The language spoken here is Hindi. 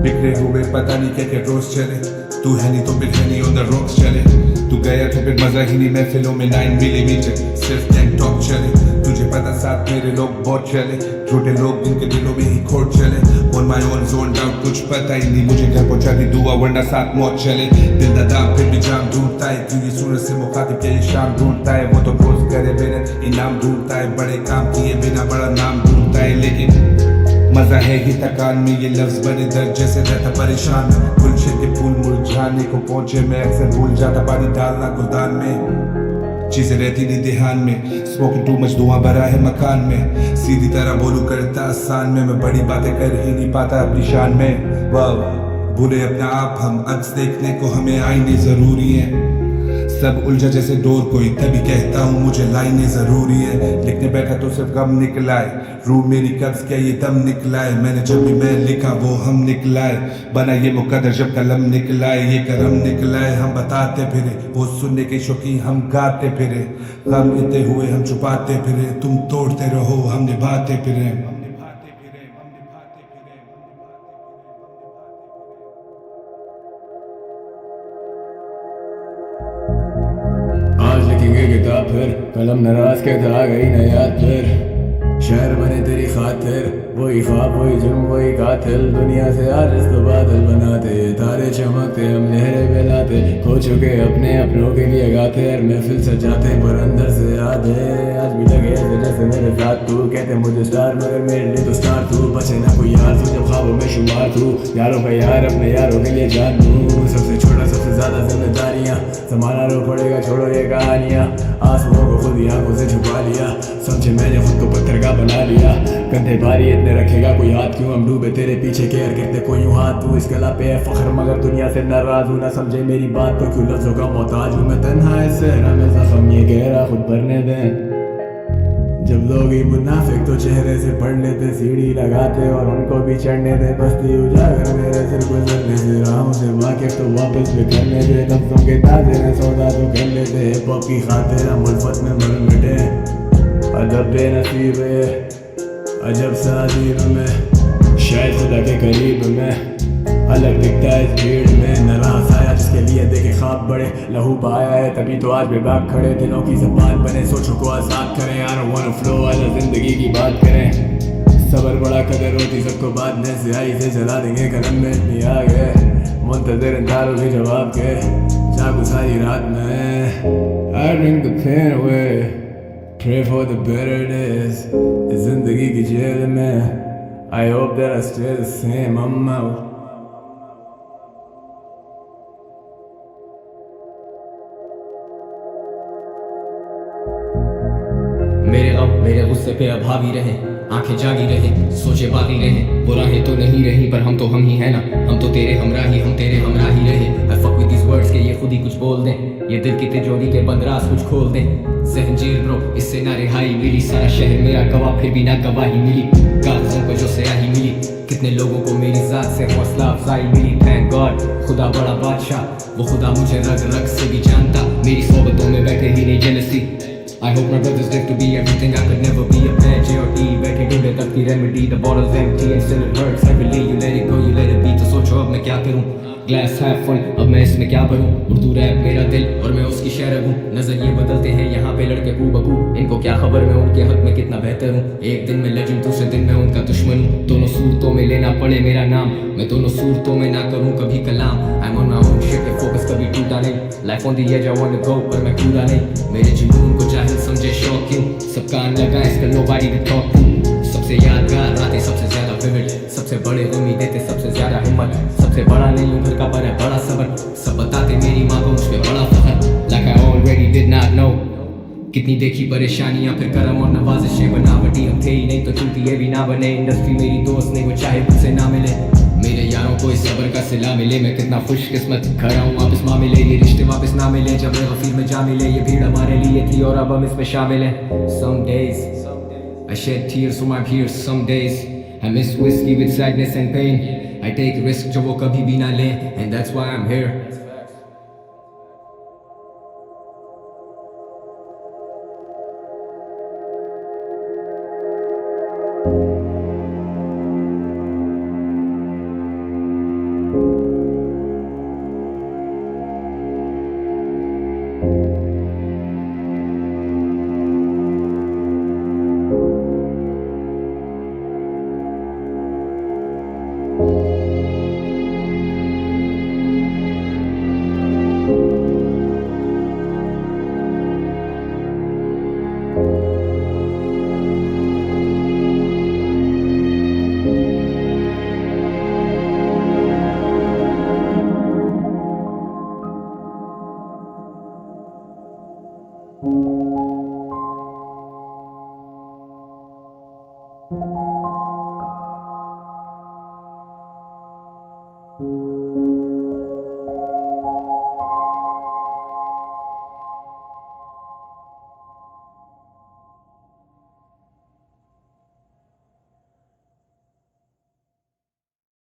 बिखरे हुए पता नहीं क्या क्या रोज चले, तू है नहीं तो फिर है नहीं ऑन द रॉक्स चले। तू गया तो फिर मजा ही नहीं महफिलों में 9 मिलीमीटर सिर्फ टैंक टॉप चले। तुझे पता साथ मेरे लोग बहुत चले, झूठे लोग जिनके दिलों में ही खोट चले। On my own zone doubt कुछ पता ही नहीं, मुझे घर पहुंचा दी दुआ वरना साथ मौत चले। दिल दादा फिर भी जाम ढूंढता है, क्योंकि सूरज से मुखातिब क्या ये शाम ढूंढता है। वो तो रोज करे बिना इनाम ढूंढता है, बड़े काम किए बिना बड़ा नाम ढूंढता है। लेकिन मजा है ही थकान में, ये लफ्ज बने दर्द जैसे रहता परेशान। गुलशन के फूल मुरझाने को पहुंचे, मैं अक्सर भूल जाता पानी डालना गुलदान में। चीजें रहती नहीं ध्यान में, स्मोकिंग टू मच धुआं भरा है मकान में। सीधी तरह बोलू करता आसान में, मैं बड़ी बातें कर ही नहीं पाता अपनी शान में। वाह भूले अपना आप हम, अक्स देखने को हमें आईने जरूरी है। सब उलझा जैसे डोर कोई, तभी कहता हूँ मुझे लाइनें जरूरी है। लिखने बैठा तो सिर्फ गम निकला है, रूह मेरी कब्ज क्या ये दम निकला है। मैंने जब भी मैं लिखा वो हम निकला है, बना ये मुकद्दर जब कलम निकला है। ये करम निकला है हम बताते फिरे, वो सुनने के शौकीन हम गाते फिरे। गम इतने हुए हम छुपाते फिरे, तुम तोड़ते रहो हम निभाते फिरे। आज लिखेंगे किताब फिर, कलम नाराज के आ गई न याद फिर। शहर बने तेरी खातिर, वही ख्वाब वही जुर्म वही कातिल। दुनिया से आज तो बादल बनाते, तारे चमकते हम लहरें फैलाते। खो चुके अपने अपनों के लिए गाते, हर महफिल सजाते पर अंदर से याद है। आज भी लगे ऐसे जैसे मेरे साथ तू, कहते मुझे स्टार मगर मेरे लिए तो स्टार तू। बचे ना कोई यार तू जब ख्वाबों में शुमार तू, यारों का यार अपने यारों के लिए जान दूँ। सबसे छोटा सबसे ज्यादा जिम्मेदारियाँ संभालना रो पड़ेगा, छोड़ो ये कहानियाँ। आंसुओं को खुद ही आंखों से छुपा लिया, समझे मैंने खुद को पत्थर का बना लिया। कंधे भारी इतने रखेगा कोई हाथ क्यों, हम डूबे तेरे पीछे केयर करते कोई यूं हाथ। तू इस गला पे है फख्र मगर दुनिया से नाराज हूँ, ना समझे मेरी बात तो क्यों लफ्जों का मोहताज हूँ। मैं तन्हा है सहरा में जख्म ये गहरा खुद भरने दें। जब लोग ही मुनाफिक तो चेहरे से पढ़ लेते, सीढ़ी लगाते और उनको भी चढ़ने दे। बस्ती उजागर मेरे सिर गुजरने से, राहों से वाकिफ तो वापस भी करने दे। लफ्जों के ताजे ने सौदा तो कर लेते, हिप हॉप की खातिर हम उल्फत में मर मिटे। अदब बेनसीब है अजब सा अजीब में, शायद खुदा के करीब में अलग दिखता है इस भीड़ में। न रहा साया जिसके लिए देखे ख्वाब बड़े, लहू बहाया है तभी तो आज बेबाक खड़े। दिलों की ज़बान बने सोचों को आज़ाद करें, I don't wanna flow आजा जिंदगी की बात करें। सबर बड़ा कदर होती सबको बाद में, स्याही से जला देंगे कलम में इतनी आग है। मुंतज़िर इंतज़ारों के जवाब के, जागू सारी रात में। I drink the pain away, pray for the better days। इस जिंदगी की जेल में I hope that I stay the same, I'm out। मेरे गम मेरे गुस्से पे अब हावी रहे, आंखें जागी रहे, सोचे बागी रहे। वो राहें तो नहीं रही पर हम तो हम ही है ना, हम तो तेरे हमराही हम तेरे हमराही रहे। I fuck with these words के ये खुद ही कुछ बोल दें, ये दिल की तिजोरी के बंद राज कुछ खोल दें। जहंजीर ब्रो इससे ना रिहाई मिली, सारा शहर मेरा गवाह फिर भी ना गवाही मिली। कागजों पे जो स्याही मिली, कितने लोगों को मेरी जात से हौसला अफजाई मिली। थैंक गॉड खुदा बड़ा बादशाह, वो खुदा मुझे रग रग से भी जानता। मेरी सोबतों में बैठे ही नहीं jealousy, I hope my brothers live to be everything I could never be. A bad J.O.D. बैठे ढूंढे तक की remedy, the bottle's empty and still it hurts heavily. You let it go, you let it be, तो सोचो अब मैं क्या करूं। ग्लास half full, अब मैं इसमें क्या भरूं। उर्दू रैप मेरा दिल और मैं उसकी शेर हूँ। नजरिए बदलते हैं यहाँ पे लड़के कू बकू, इनको क्या खबर मैं उनके हक में कितना बेहतर हूँ। एक दिन मैं लेजेंड दूसरे दिन मैं उनका दुश्मन हूँ। दोनों सूरतों में लेना पड़े मेरा नाम, मैं दोनों सूरतों में ना करूँ कभी कलाम। I'm on my own shit, focus कभी टूटा नहीं। Life on the edge, I wanna go पर मैं कूदा नहीं। मेरे जुनून को जाहिल समझे शौक क्यों, सब कान लगाए इसका nobody to talk to। सबसे यादगार रातें सबसे ज्यादा विविड, सबसे बड़े उम्मीद देते सबसे ज्यादा हिम्मत। सबसे बड़ा नहीं हूँ घर का पर है बड़ा सबर, सब बताते मेरी माँ को मुझ पे बड़ा फख्र। Like I already did not know, कितनी देखी परेशानियां फिर करम और नवाजिशें बनावटी। हम थे ही नहीं तो चूती ये भी ना बने, इंडस्ट्री मेरी दोस्त नहीं वो चाहे मुझसे ना मिले। मेरे यारों को इस सबर का सिला मिले, मैं कितना खुशकिस्मत खड़ा हूँ वापस मामिले। ये रिश्ते वापस ना मिले जब मैं गफीर में जा मिले, ये भीड़ हमारे लिए थी और अब हम इसमें शामिल हैं। Some days I shed tears for my peers, some days I miss whiskey with sadness and pain। I take risk जो वो कभी भी ना लें, and that's why I'm here।